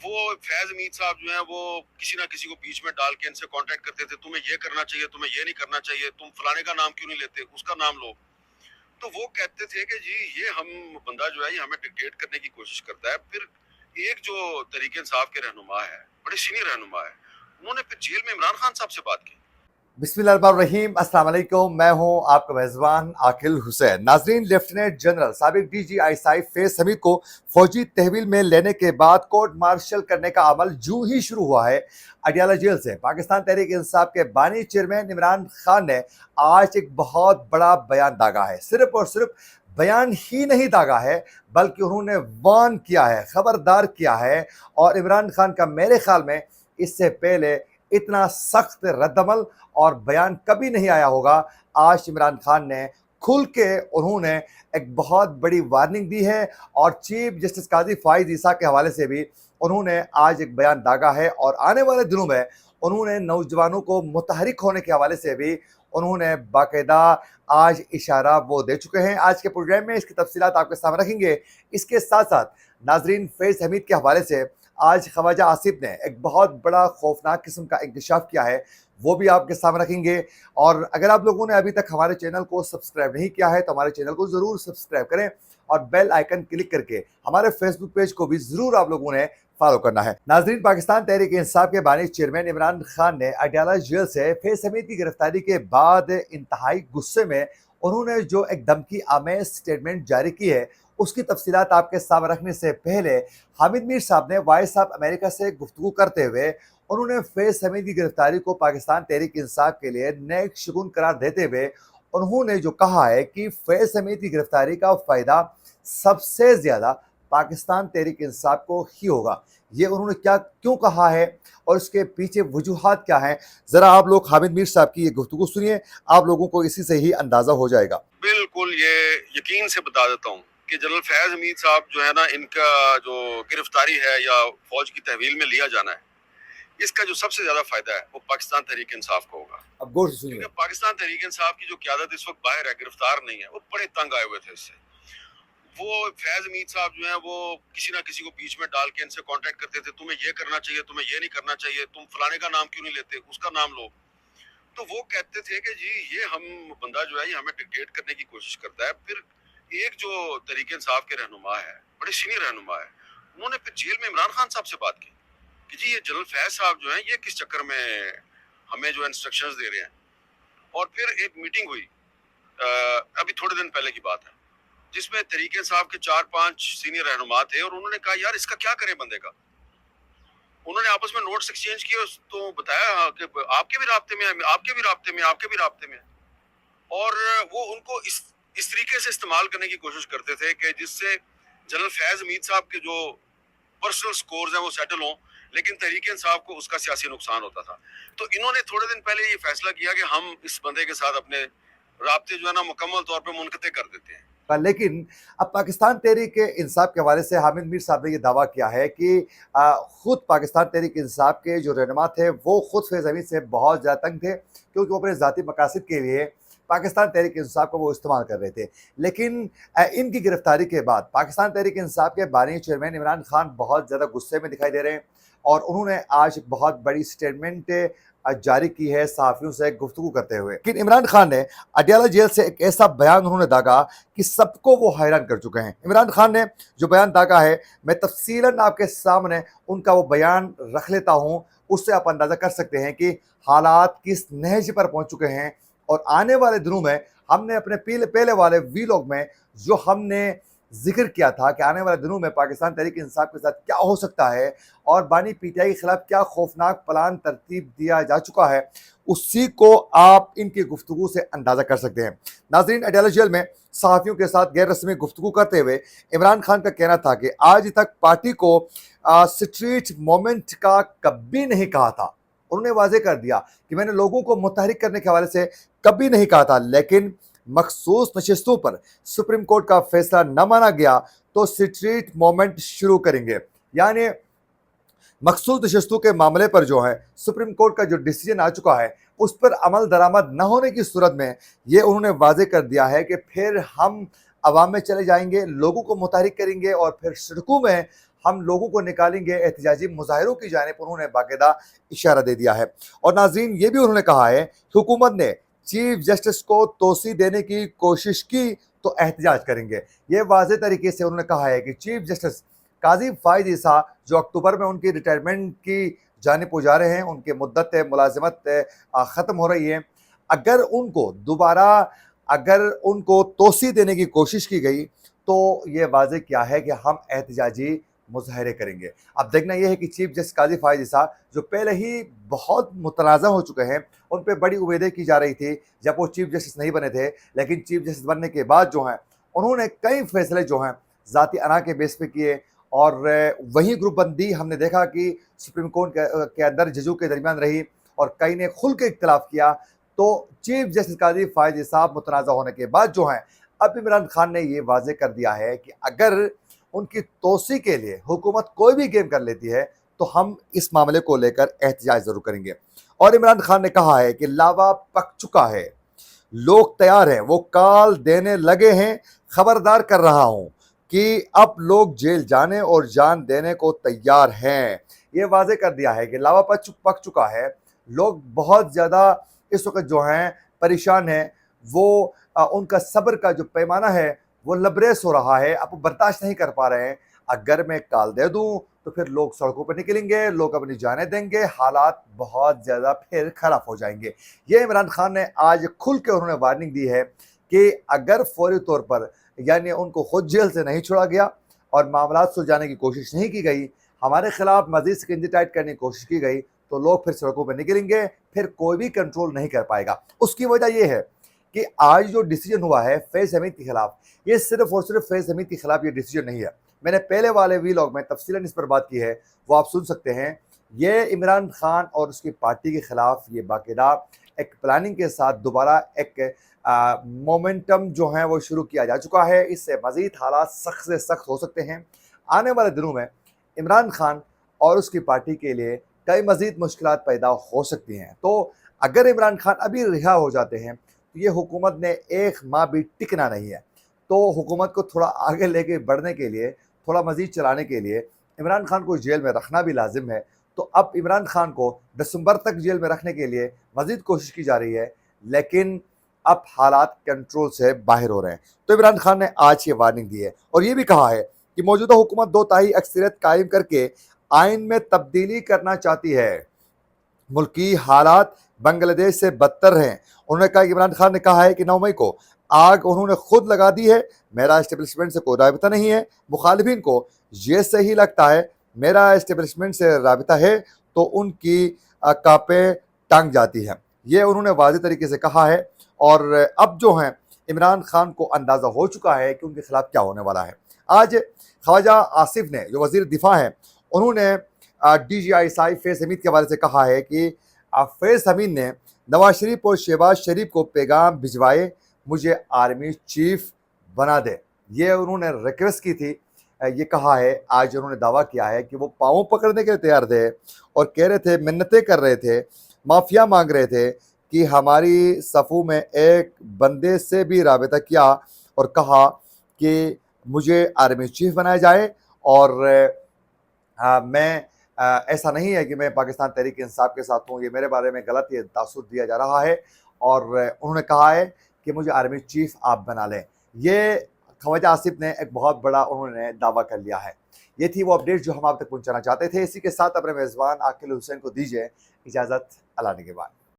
وہ فیض حمید صاحب جو ہیں وہ کسی نہ کسی کو بیچ میں ڈال کے ان سے کانٹیکٹ کرتے تھے، تمہیں یہ کرنا چاہیے، تمہیں یہ نہیں کرنا چاہیے، تم فلانے کا نام کیوں نہیں لیتے، اس کا نام لو. تو وہ کہتے تھے کہ جی یہ ہم بندہ جو ہے یہ ہمیں ڈکٹیٹ کرنے کی کوشش کرتا ہے. پھر ایک جو تحریک انصاف کے رہنما ہے، بڑے سینئر رہنما ہے، انہوں نے پھر جیل میں عمران خان صاحب سے بات کی. بسم اللہ الرحمن الرحیم. السلام علیکم. میں ہوں آپ کا میزبان عاقل حسین. ناظرین، لیفٹیننٹ جنرل سابق D G I S I Faiz Hamid کو فوجی تحویل میں لینے کے بعد کورٹ مارشل کرنے کا عمل جو ہی شروع ہوا ہے اڈیالہ جیل سے، پاکستان تحریک انصاف کے بانی چیئرمین عمران خان نے آج ایک بہت بڑا بیان داغا ہے. صرف اور صرف بیان ہی نہیں داغا ہے بلکہ انہوں نے وارن کیا ہے، خبردار کیا ہے. اور عمران خان کا میرے خیال میں اس سے پہلے اتنا سخت رد عمل اور بیان کبھی نہیں آیا ہوگا. آج عمران خان نے کھل کے انہوں نے ایک بہت بڑی وارننگ دی ہے، اور چیف جسٹس قاضی فائز عیسیٰ کے حوالے سے بھی انہوں نے آج ایک بیان داغا ہے. اور آنے والے دنوں میں انہوں نے نوجوانوں کو متحرک ہونے کے حوالے سے بھی انہوں نے باقاعدہ آج اشارہ وہ دے چکے ہیں. آج کے پروگرام میں اس کی تفصیلات آپ کے سامنے رکھیں گے. اس کے ساتھ ساتھ ناظرین، فیض حمید کے حوالے سے آج خواجہ آصف نے ایک بہت بڑا خوفناک قسم کا انکشاف کیا ہے، وہ بھی آپ کے سامنے رکھیں گے. اور اگر آپ لوگوں نے ابھی تک ہمارے چینل کو سبسکرائب نہیں کیا ہے تو ہمارے چینل کو ضرور سبسکرائب کریں، اور بیل آئیکن کلک کر کے ہمارے فیس بک پیج کو بھی ضرور آپ لوگوں نے فالو کرنا ہے. ناظرین، پاکستان تحریک انصاف کے بانی چیئرمین عمران خان نے اڈیالہ جیل سے فیض حمید کی گرفتاری کے بعد انتہائی غصے میں انہوں نے جو ایک دھمکی آمیز سٹیٹمنٹ جاری کی ہے، اس کی تفصیلات آپ کے سامنے رکھنے سے پہلے حامد میر صاحب نے وائس آف امریکہ سے گفتگو کرتے ہوئے انہوں نے فیض حمید کی گرفتاری کو پاکستان تحریک انصاف کے لیے نیک شگون قرار دیتے ہوئے انہوں نے جو کہا ہے کہ فیض حمید کی گرفتاری کا فائدہ سب سے زیادہ پاکستان تحریک انصاف کو ہی ہوگا. یہ انہوں نے کیوں کہا ہے اور اس کے پیچھے وجوہات کیا ہیں، ذرا آپ لوگ حامد میر صاحب کی یہ گفتگو سنیے، آپ لوگوں کو اسی سے ہی اندازہ ہو جائے گا. بالکل یہ یقین سے بتا دیتا ہوں کہ جنرل فیض حمید صاحب جو ہے نا، ان کا جو گرفتاری ہے یا فوج کی تحویل میں لیا جانا ہے، اس کا جو سب سے زیادہ فائدہ ہے وہ پاکستان تحریک انصاف کو ہوگا. اب غور سے سنیے. کیونکہ پاکستان تحریک انصاف کی جو قیادت اس وقت باہر ہے، گرفتار نہیں ہے، وہ بڑے تنگ آئے ہوئے تھے اس سے. وہ فیض حمید صاحب جو ہیں وہ کسی نہ کسی کو بیچ میں ڈال کے ان سے کانٹیکٹ کرتے تھے، تمہیں یہ کرنا چاہیے، تمہیں یہ نہیں کرنا چاہیے، تم فلانے کا نام کیوں نہیں لیتے، اس کا نام لو. تو وہ کہتے تھے کہ جی یہ ہم بندہ جو ہے یہ ہمیں ڈکٹیٹ کرنے کی کوشش کرتا ہے. پھر ایک جو تحریک انصاف کے رہنما ہے، بڑے سینئر رہنما ہے، انہوں نے پھر جیل میں عمران خان صاحب سے بات کی کہ جی یہ جنرل فیض صاحب جو ہیں یہ کس چکر میں ہمیں جو انسٹرکشنز دے رہے ہیں. اور پھر ایک میٹنگ ہوئی ابھی تھوڑے دن پہلے کی بات ہے، جس میں تحریک انصاف کے 4-5 سینئر رہنما تھے، اور انہوں نے کہا یار اس کا کیا کریں بندے کا. انہوں نے آپس میں نوٹس ایکسچینج کیے تو بتایا کہ آپ کے بھی رابطے میں، آپ کے بھی رابطے میں، آپ کے بھی رابطے میں. اور وہ ان کو اس طریقے سے استعمال کرنے کی کوشش کرتے تھے کہ جس سے جنرل فیض حمید صاحب کے جو پرسنل سکورز ہیں وہ سیٹل ہوں، لیکن تحریک انصاف کو اس کا سیاسی نقصان ہوتا تھا. تو انہوں نے تھوڑے دن پہلے یہ فیصلہ کیا کہ ہم اس بندے کے ساتھ اپنے رابطے جو ہے نا مکمل طور پہ منقطع کر دیتے ہیں. لیکن اب پاکستان تحریک انصاف کے حوالے سے حامد میر صاحب نے یہ دعویٰ کیا ہے کہ خود پاکستان تحریک انصاف کے جو رہنما تھے وہ خود فیض حمید سے بہت زیادہ تنگ تھے، کیونکہ وہ اپنے ذاتی مقاصد کے لیے پاکستان تحریک انصاف کو وہ استعمال کر رہے تھے. لیکن ان کی گرفتاری کے بعد پاکستان تحریک انصاف کے بانی چیئرمین عمران خان بہت زیادہ غصے میں دکھائی دے رہے ہیں، اور انہوں نے آج ایک بہت بڑی سٹیٹمنٹ جاری کی ہے صحافیوں سے گفتگو کرتے ہوئے. لیکن عمران خان نے اڈیالہ جیل سے ایک ایسا بیان انہوں نے داغا کہ سب کو وہ حیران کر چکے ہیں. عمران خان نے جو بیان داغا ہے، میں تفصیلاً آپ کے سامنے ان کا وہ بیان رکھ لیتا ہوں، اس سے آپ اندازہ کر سکتے ہیں کہ حالات کس نہج پر پہنچ چکے ہیں. اور آنے والے دنوں میں ہم نے اپنے پہلے والے ویلاگ میں جو ہم نے ذکر کیا تھا کہ آنے والے دنوں میں پاکستان تحریک انصاف کے ساتھ کیا ہو سکتا ہے اور بانی پی ٹی آئی کے خلاف کیا خوفناک پلان ترتیب دیا جا چکا ہے، اسی کو آپ ان کی گفتگو سے اندازہ کر سکتے ہیں. ناظرین، اڈیالہ جیل میں صحافیوں کے ساتھ غیر رسمی گفتگو کرتے ہوئے عمران خان کا کہنا تھا کہ آج تک پارٹی کو اسٹریٹ موومنٹ کا کبھی نہیں کہا تھا. انہوں نے واضح کر دیا کہ میں نے لوگوں کو متحرک کرنے کے حوالے سے کبھی نہیں کہا تھا، لیکن مخصوص نشستوں پر سپریم کورٹ کا فیصلہ نہ مانا گیا تو اسٹریٹ موومنٹ شروع کریں گے. یعنی مخصوص نشستوں کے معاملے پر جو ہے سپریم کورٹ کا جو ڈیسیجن آ چکا ہے، اس پر عمل درآمد نہ ہونے کی صورت میں یہ انہوں نے واضح کر دیا ہے کہ پھر ہم عوام میں چلے جائیں گے، لوگوں کو متحرک کریں گے، اور پھر سڑکوں میں ہم لوگوں کو نکالیں گے احتجاجی مظاہروں کی جانب انہوں نے باقاعدہ اشارہ دے دیا ہے۔ اور ناظرین یہ بھی انہوں نے کہا ہے کہ حکومت نے چیف جسٹس کو توسیع دینے کی کوشش کی تو احتجاج کریں گے۔ یہ واضح طریقے سے انہوں نے کہا ہے کہ چیف جسٹس قاضی فائز عیسیٰ جو اکتوبر میں ان کی ریٹائرمنٹ کی جانب کو جا رہے ہیں، ان کی مدت ملازمت ختم ہو رہی ہے، اگر ان کو توسیع دینے کی کوشش کی گئی تو یہ واضح کیا ہے کہ ہم احتجاجی مظاہرے کریں گے۔ اب دیکھنا یہ ہے کہ چیف جسٹس قاضی فائز عیسیٰ جو پہلے ہی بہت متنازع ہو چکے ہیں، ان پہ بڑی امیدیں کی جا رہی تھی جب وہ چیف جسٹس نہیں بنے تھے، لیکن چیف جسٹس بننے کے بعد جو ہیں انہوں نے کئی فیصلے جو ہیں ذاتی انا کے بیس پہ کیے، اور وہی گروپ بندی ہم نے دیکھا کہ سپریم کورٹ کے اندر ججوں کے درمیان رہی اور کئی نے کھل کے اختلاف کیا۔ تو چیف جسٹس قاضی فائز عیسیٰ متنازع ہونے کے بعد جو ہیں اب عمران خان نے یہ واضح کر دیا ہے کہ اگر ان کی توسیع کے لیے حکومت کوئی بھی گیم کر لیتی ہے تو ہم اس معاملے کو لے کر احتجاج ضرور کریں گے۔ اور عمران خان نے کہا ہے کہ لاوا پک چکا ہے، لوگ تیار ہیں، وہ کال دینے لگے ہیں، خبردار کر رہا ہوں کہ اب لوگ جیل جانے اور جان دینے کو تیار ہیں۔ یہ واضح کر دیا ہے کہ لاوا پک چکا ہے، لوگ بہت زیادہ اس وقت جو ہیں پریشان ہیں، وہ ان کا صبر کا جو پیمانہ ہے وہ لبریز ہو رہا ہے، اب برداشت نہیں کر پا رہے ہیں۔ اگر میں کال دے دوں تو پھر لوگ سڑکوں پہ نکلیں گے، لوگ اپنی جانیں دیں گے، حالات بہت زیادہ پھر خراب ہو جائیں گے۔ یہ عمران خان نے آج کھل کے انہوں نے وارننگ دی ہے کہ اگر فوری طور پر یعنی ان کو خود جیل سے نہیں چھوڑا گیا اور معاملات سلجھانے کی کوشش نہیں کی گئی، ہمارے خلاف مزید سکنجی ٹائٹ کرنے کی کوشش کی گئی تو لوگ پھر سڑکوں پہ نکلیں گے، پھر کوئی بھی کنٹرول نہیں کر پائے گا۔ اس کی وجہ یہ ہے کہ آج جو ڈیسیجن ہوا ہے فیض حمید کے خلاف، یہ صرف اور صرف فیض حمید کے خلاف یہ ڈیسیجن نہیں ہے۔ میں نے پہلے والے ویلاگ میں تفصیلاً اس پر بات کی ہے، وہ آپ سن سکتے ہیں۔ یہ عمران خان اور اس کی پارٹی کے خلاف یہ باقاعدہ ایک پلاننگ کے ساتھ دوبارہ ایک مومنٹم جو ہے وہ شروع کیا جا چکا ہے۔ اس سے مزید حالات سخت سے سخت ہو سکتے ہیں۔ آنے والے دنوں میں عمران خان اور اس کی پارٹی کے لیے کئی مزید مشکلات پیدا ہو سکتی ہیں۔ تو اگر عمران خان ابھی رہا ہو جاتے ہیں تو یہ حکومت نے ایک ماہ بھی ٹکنا نہیں ہے۔ تو حکومت کو تھوڑا آگے لے کے بڑھنے کے لیے، تھوڑا مزید چلانے کے لیے عمران خان کو جیل میں رکھنا بھی لازم ہے۔ تو اب عمران خان کو دسمبر تک جیل میں رکھنے کے لیے مزید کوشش کی جا رہی ہے، لیکن اب حالات کنٹرول سے باہر ہو رہے ہیں۔ تو عمران خان نے آج یہ وارننگ دی ہے اور یہ بھی کہا ہے کہ موجودہ حکومت 2/3 اکثریت قائم کر کے آئین میں تبدیلی کرنا چاہتی ہے۔ ملکی حالات بنگلہ دیش سے بدتر ہیں۔ انہوں نے کہا کہ عمران خان نے کہا ہے کہ 9 مئی کو آگ انہوں نے خود لگا دی ہے، میرا اسٹیبلشمنٹ سے کوئی رابطہ نہیں ہے۔ مخالفین کو یہ صحیح لگتا ہے میرا اسٹیبلشمنٹ سے رابطہ ہے تو ان کی کاپیں ٹانگ جاتی ہیں۔ یہ انہوں نے واضح طریقے سے کہا ہے اور اب جو ہیں عمران خان کو اندازہ ہو چکا ہے کہ ان کے خلاف کیا ہونے والا ہے۔ آج خواجہ آصف نے جو وزیر دفاع ہیں انہوں نے DGI فیض حمید کے حوالے سے کہا ہے کہ فیض حمید نے نواز شریف اور شہباز شریف کو پیغام بھجوائے مجھے آرمی چیف بنا دے۔ یہ انہوں نے ریکویسٹ کی تھی، یہ کہا ہے آج انہوں نے دعویٰ کیا ہے کہ وہ پاؤں پکڑنے کے لیے تیار تھے اور کہہ رہے تھے، منتیں کر رہے تھے، معافیا مانگ رہے تھے کہ ہماری صفوں میں ایک بندے سے بھی رابطہ کیا اور کہا کہ مجھے آرمی چیف بنایا جائے اور میں ایسا نہیں ہے کہ میں پاکستان تحریک انصاف کے ساتھ ہوں، یہ میرے بارے میں غلط یہ تاثر دیا جا رہا ہے اور انہوں نے کہا ہے کہ مجھے آرمی چیف آپ بنا لیں۔ یہ خواجہ آصف نے ایک بہت بڑا انہوں نے دعویٰ کر لیا ہے۔ یہ تھی وہ اپڈیٹ جو ہم آپ تک پہنچانا چاہتے تھے۔ اسی کے ساتھ اپنے میزبان عاقل حسین کو دیجیے اجازت، اللہ نگہبان۔